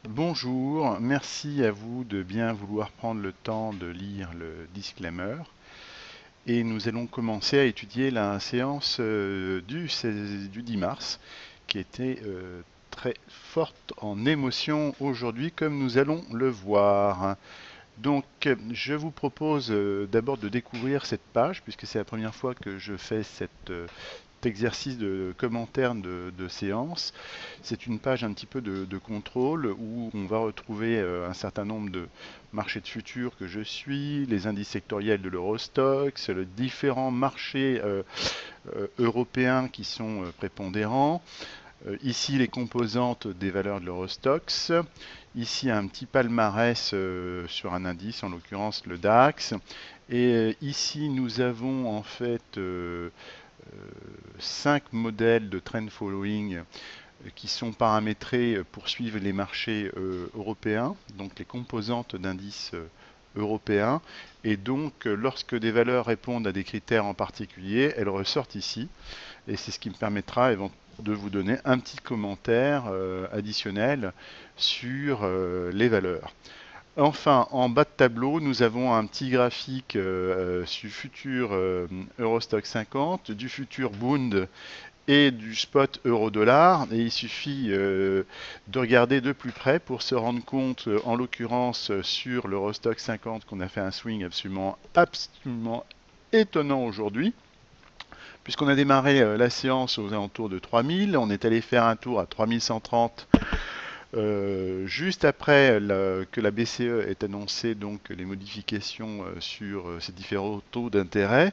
Bonjour, merci à vous de bien vouloir prendre le temps de lire le disclaimer. Et nous allons commencer à étudier la séance du 10 mars, qui était très forte en émotion aujourd'hui, comme nous allons le voir. Donc, je vous propose d'abord de découvrir cette page, puisque c'est la première fois que je fais cet exercice de commentaire de séance. C'est une page un petit peu de contrôle où on va retrouver un certain nombre de marchés de futurs que je suis, les indices sectoriels de l'Eurostoxx, les différents marchés européens qui sont prépondérants. Ici, les composantes des valeurs de l'Eurostoxx. Ici, un petit palmarès sur un indice, en l'occurrence le DAX. Et ici, nous avons en fait 5 modèles de trend following qui sont paramétrés pour suivre les marchés européens, donc les composantes d'indices européens. Et donc, lorsque des valeurs répondent à des critères en particulier, elles ressortent ici. Et c'est ce qui me permettra de vous donner un petit commentaire additionnel sur les valeurs. Enfin, en bas de tableau, nous avons un petit graphique du futur Eurostock 50, du futur Bund et du spot euro-dollar. Et il suffit de regarder de plus près pour se rendre compte, en l'occurrence sur l'Eurostock 50, qu'on a fait un swing absolument étonnant aujourd'hui, puisqu'on a démarré la séance aux alentours de 3000, on est allé faire un tour à 3130 juste après que la BCE ait annoncé donc les modifications sur ces différents taux d'intérêt,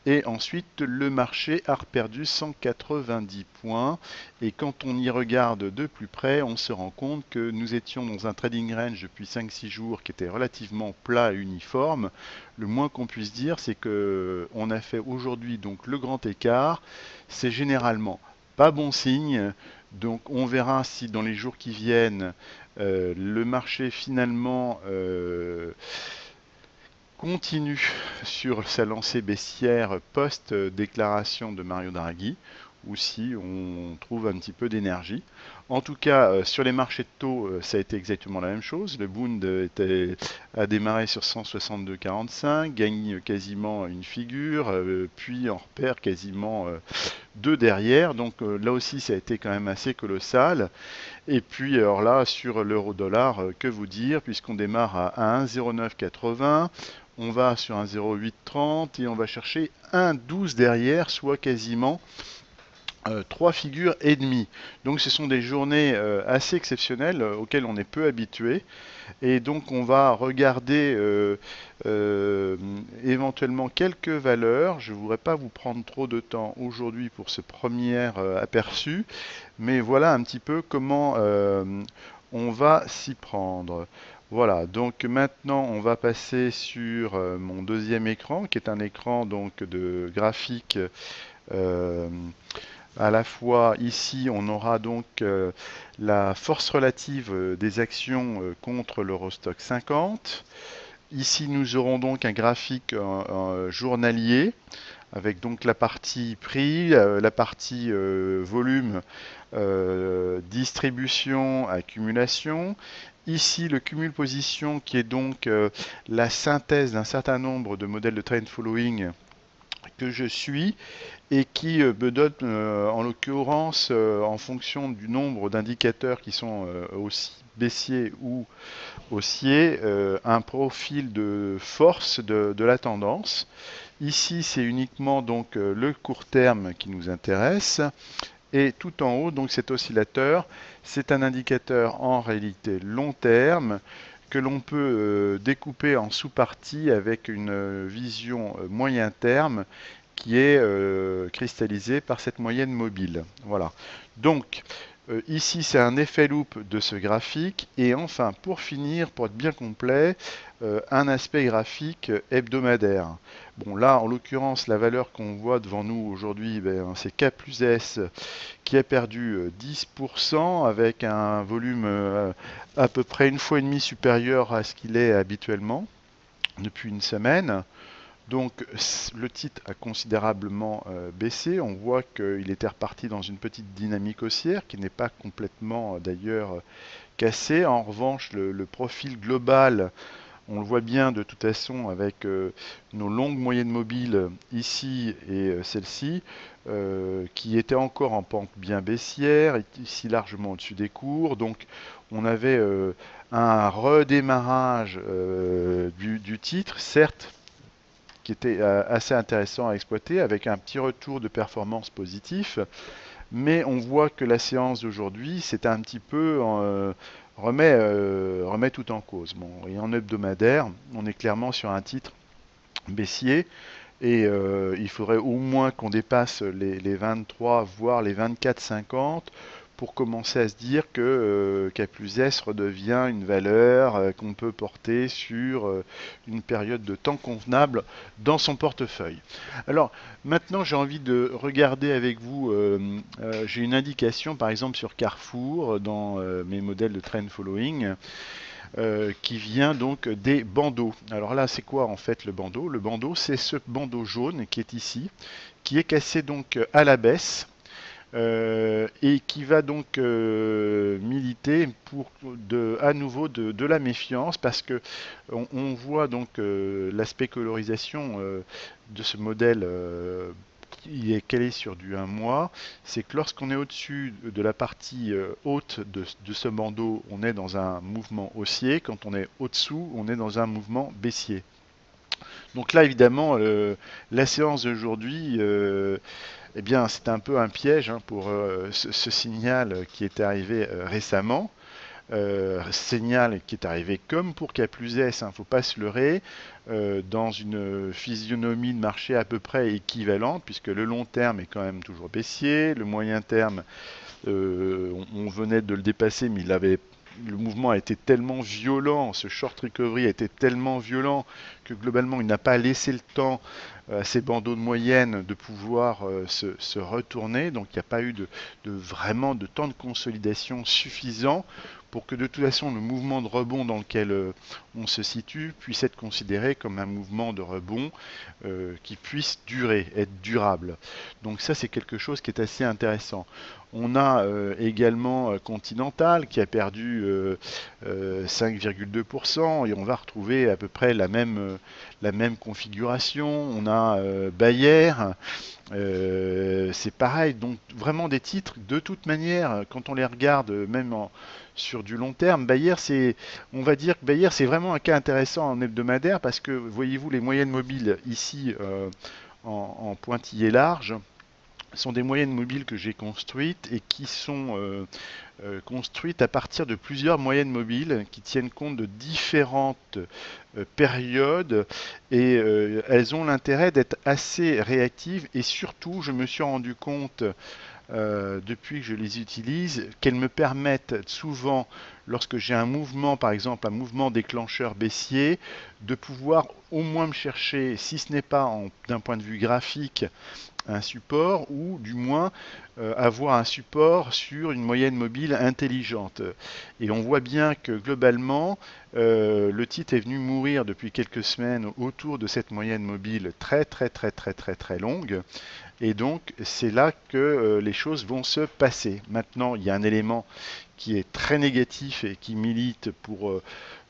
et ensuite le marché a perdu 190 points, et quand on y regarde de plus près, on se rend compte que nous étions dans un trading range depuis 5-6 jours qui était relativement plat et uniforme. Le moins qu'on puisse dire, c'est que on a fait aujourd'hui donc le grand écart. C'est généralement pas bon signe. Donc on verra si dans les jours qui viennent, le marché finalement continue sur sa lancée baissière post-déclaration de Mario Draghi, ou si on trouve un petit peu d'énergie. En tout cas, sur les marchés de taux, ça a été exactement la même chose. Le Bund a démarré sur 162,45, gagne quasiment une figure, puis en repère quasiment deux derrière. Donc là aussi, ça a été quand même assez colossal. Et puis alors là, sur l'euro-dollar, que vous dire, puisqu'on démarre à 1,0980, on va sur un 0,830 et on va chercher un 12 derrière, soit quasiment 3 figures et demie. Donc ce sont des journées assez exceptionnelles auxquelles on est peu habitué. Et donc on va regarder éventuellement quelques valeurs. Je ne voudrais pas vous prendre trop de temps aujourd'hui pour ce premier aperçu, mais voilà un petit peu comment on va s'y prendre. Voilà, donc maintenant on va passer sur mon deuxième écran, qui est un écran donc de graphique. euh, à la fois ici, on aura donc la force relative des actions contre l'Eurostock 50. Ici, nous aurons donc un graphique journalier avec donc la partie prix, la partie volume, distribution, accumulation. Ici, le cumul position qui est donc la synthèse d'un certain nombre de modèles de trend following que je suis et qui me donne, en l'occurrence, en fonction du nombre d'indicateurs qui sont aussi baissiers ou haussiers, un profil de force de la tendance. Ici, c'est uniquement donc le court terme qui nous intéresse. Et tout en haut, donc cet oscillateur, c'est un indicateur en réalité long terme que l'on peut découper en sous-parties avec une vision moyen terme qui est cristallisée par cette moyenne mobile. Voilà. Donc, ici, c'est un effet loop de ce graphique. Et enfin, pour finir, pour être bien complet, un aspect graphique hebdomadaire. Bon, là, en l'occurrence, la valeur qu'on voit devant nous aujourd'hui, ben, c'est K plus S qui a perdu 10% avec un volume à peu près une fois et demie supérieur à ce qu'il est habituellement depuis une semaine. Donc le titre a considérablement baissé. On voit qu'il était reparti dans une petite dynamique haussière qui n'est pas complètement d'ailleurs cassé. En revanche, le profil global, on le voit bien de toute façon avec nos longues moyennes mobiles ici et celle-ci, qui étaient encore en pente bien baissière, ici largement au-dessus des cours. Donc on avait un redémarrage du titre, certes, qui était assez intéressant à exploiter, avec un petit retour de performance positif. Mais on voit que la séance d'aujourd'hui, c'est un petit peu remet tout en cause. Bon, et en hebdomadaire, on est clairement sur un titre baissier et il faudrait au moins qu'on dépasse les 23, voire les 24,50 pour commencer à se dire que K plus S redevient une valeur qu'on peut porter sur une période de temps convenable dans son portefeuille. Alors maintenant j'ai envie de regarder avec vous, j'ai une indication par exemple sur Carrefour dans mes modèles de trend following qui vient donc des bandeaux. Alors là, c'est quoi en fait le bandeau? Le bandeau, c'est ce bandeau jaune qui est ici, qui est cassé donc à la baisse. Et qui va donc militer pour à nouveau de la méfiance parce que on voit donc l'aspect colorisation de ce modèle qui est calé sur du 1 mois, c'est que lorsqu'on est au-dessus de la partie haute de ce bandeau, on est dans un mouvement haussier, quand on est au-dessous, on est dans un mouvement baissier. Donc là, évidemment, la séance d'aujourd'hui, eh bien, c'est un peu un piège hein, pour ce signal qui est arrivé récemment. Signal qui est arrivé comme pour K plus S, il ne faut pas se leurrer, dans une physionomie de marché à peu près équivalente, puisque le long terme est quand même toujours baissier, le moyen terme, on venait de le dépasser, mais le mouvement a été tellement violent, ce short recovery a été tellement violent que globalement il n'a pas laissé le temps à ces bandeaux de moyenne de pouvoir se retourner, donc il n'y a pas eu vraiment de temps de consolidation suffisant pour que de toute façon le mouvement de rebond dans lequel on se situe puisse être considéré comme un mouvement de rebond qui puisse durer, être durable. Donc ça c'est quelque chose qui est assez intéressant. On a également Continental qui a perdu 5,2% et on va retrouver à peu près la même configuration. On a Bayer, c'est pareil. Donc vraiment des titres de toute manière, quand on les regarde même sur du long terme, on va dire que Bayer c'est vraiment un cas intéressant en hebdomadaire parce que voyez-vous les moyennes mobiles ici en pointillé large sont des moyennes mobiles que j'ai construites et qui sont construites à partir de plusieurs moyennes mobiles qui tiennent compte de différentes périodes et elles ont l'intérêt d'être assez réactives et surtout je me suis rendu compte depuis que je les utilise qu'elles me permettent souvent lorsque j'ai un mouvement par exemple un mouvement déclencheur baissier de pouvoir au moins me chercher si ce n'est pas d'un point de vue graphique un support ou du moins avoir un support sur une moyenne mobile intelligente. Et on voit bien que globalement, le titre est venu mourir depuis quelques semaines autour de cette moyenne mobile très très très très très très longue. Et donc c'est là que les choses vont se passer. Maintenant, il y a un élément qui est très négatif et qui milite pour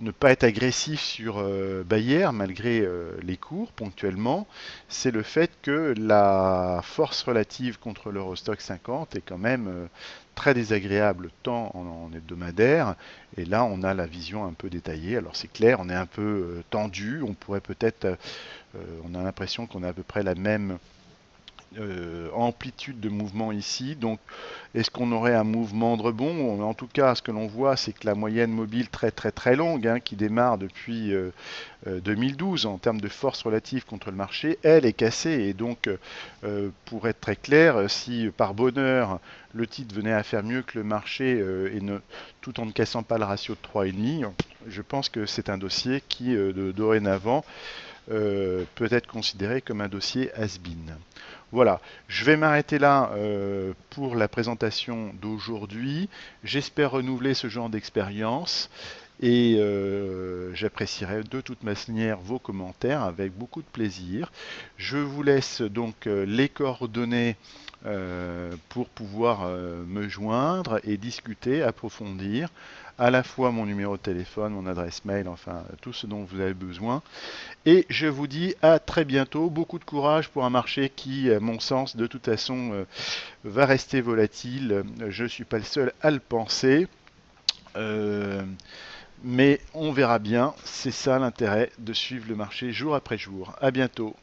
ne pas être agressif sur Bayer malgré les cours ponctuellement, c'est le fait que la force relative contre l'Eurostock 50 est quand même très désagréable tant en hebdomadaire et là on a la vision un peu détaillée. Alors c'est clair, on est un peu tendu, on pourrait peut-être, on a l'impression qu'on a à peu près la même amplitude de mouvement ici. Donc, est-ce qu'on aurait un mouvement de rebond? En tout cas, ce que l'on voit, c'est que la moyenne mobile très très très longue, hein, qui démarre depuis 2012 en termes de force relative contre le marché, elle est cassée. Et donc, pour être très clair, si par bonheur le titre venait à faire mieux que le marché tout en ne cassant pas le ratio de 3,5, je pense que c'est un dossier qui, dorénavant, peut être considéré comme un dossier has-been. Voilà, je vais m'arrêter là pour la présentation d'aujourd'hui. J'espère renouveler ce genre d'expérience et j'apprécierai de toute manière vos commentaires avec beaucoup de plaisir. Je vous laisse donc les coordonnées pour pouvoir me joindre et discuter, approfondir à la fois mon numéro de téléphone, mon adresse mail, enfin tout ce dont vous avez besoin. Et je vous dis à très bientôt. Beaucoup de courage pour un marché qui, à mon sens, de toute façon, va rester volatile. Je ne suis pas le seul à le penser. Euh, mais on verra bien. C'est ça l'intérêt de suivre le marché jour après jour. À bientôt.